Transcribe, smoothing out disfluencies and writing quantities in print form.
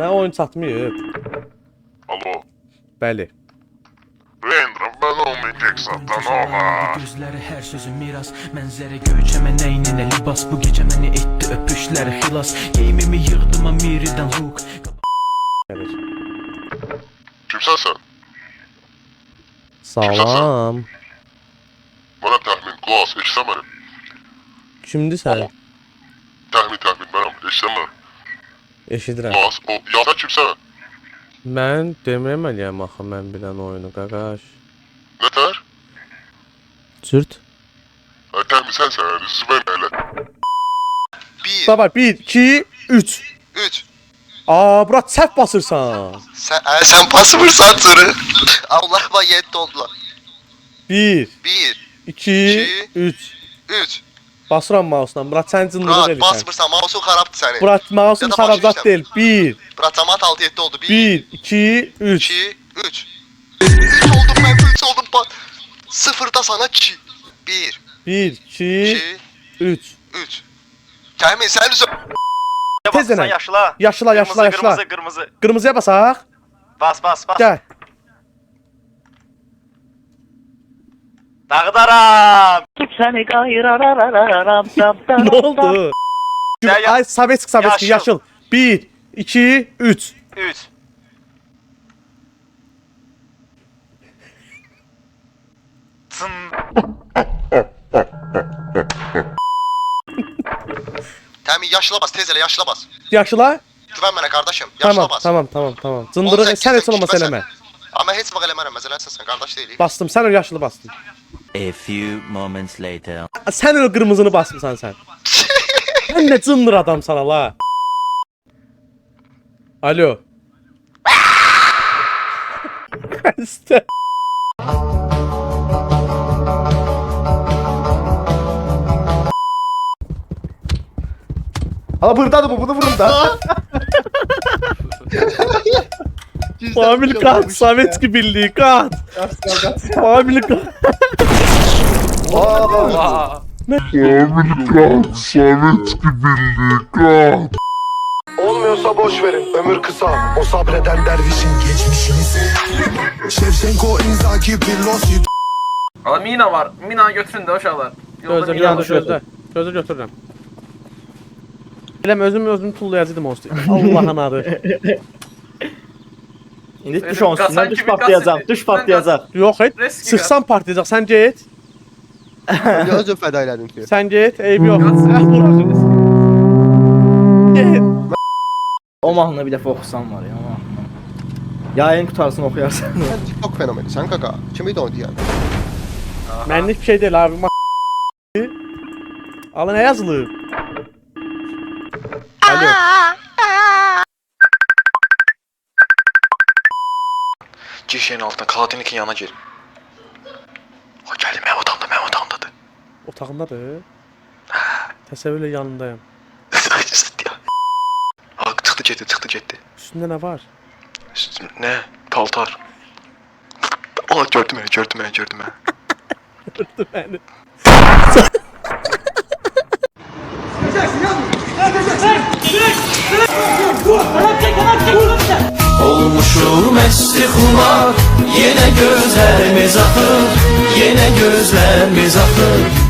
Mən oyun çatmayıb. Alo. Bəli. Random, ben olmayacak zaten ola. Gözləri hər sözü miras, mənzərə göyçəmə nəyninə libas. Bu gecə məni etdi öpüşləri xilas. Geyimimi yığdım Amiridən Luke. Gəlir. Kimsen sen? Salam. Bana tahmin, Glass, eşseme. Kimdir sən? Tahmin, benim, eşseme. Eşidirəm. Glass, o, ya sen kimsen? Mən demirəməliyəm axı mən bilən oyunu qaqaş. Ne der? Sürt. Tahmin sensen, Züben hele. 1, Baba 1, 2, 3. 3. Bura səhv basırsan. Sen basmırsan sırı. Allah'ıma yetti oldular. 1, 1, 2, 3. 3. Basıram mouse'dan. Bura sən cındırıq Murat edirsən. basmırsan, mouse'un xarabdır səni. Bura mouse'un Ya da saracaq başlayacağım. deyil. 1, Murat cəmat 6-7 oldu. 1, 2, 3. 2, 3. 3 oldum ben, 3 oldum bak. Sıfırda sana 2. 1, 1, 2, 2, 3. 3. Kəmin sen üzü... Tez denən. Yaşla. Yaşla, yaşla, yaşla. Kırmızı. Qırmızıya basaq. Bas. Gəl. Dağıdaram. Səni qayıraram. Ne oldu? Ya- Ay Sovetski Yaşıl. yaşıl. 1, 2, 3. 3. Tın. Təmin yaşla bas, tez elə yaşla bas. Yaşla. Güvən mənə qardaşım, yaşla Tamam, bas. tamam. Cındırıq 18 sən heç olmasa güvən eləmə. sən. Amma heç vaxt eləmərəm, məsələn sən qardaş deyilik. Bastım, sən o yaşlı bastın. A few moments later. Sən o qırmızını basmısan sən. Sən nə cındır adamsan ala. Alo. Xəstə. Ala buradadır bu, bunu vurun da. Famil kat, Sovetski Birliği kat. Famil kat. Olmuyorsa boş verin, ömür kısa. O sabreden dervişin geçmişiniz. Şevşenko, Inzaghi, Pirlosi. Aa, mina var. Mina götürün de uşaqlar. Gözlə, bir anda gözlə. Gözlə götürürəm. Biləm özüm tullayacaqdım o üstü. Allah'ın adı. İndi düş onun üstündən, düş partlayacaq, düş partlayacaq. Yox et. Sıxsan partlayacaq. Sən get. Özüm feda elədim ki. Sən get. Eyb yox. O mahnına bir dəfə oxusan var ya. Yayın qutarsın oxuyarsan. Sen TikTok fenomeni, sen kaka. Kimiydi o diyen? Mənlik bir şey deyil abi. Ala nə yazılıb? Alo. Gir şeyin altına, Kaladinlikin yanına gir. O geldi, mənim odamdadır. Otağındadır. Təsəvvürlə yanındayım. Çıxdı getdi. Üstündə nə var? Ne? Paltar. Aa, gördü məni. Gördü məni. Olmuşum esti xumar, yenə gözlərimiz axır, yenə gözlərimiz axır.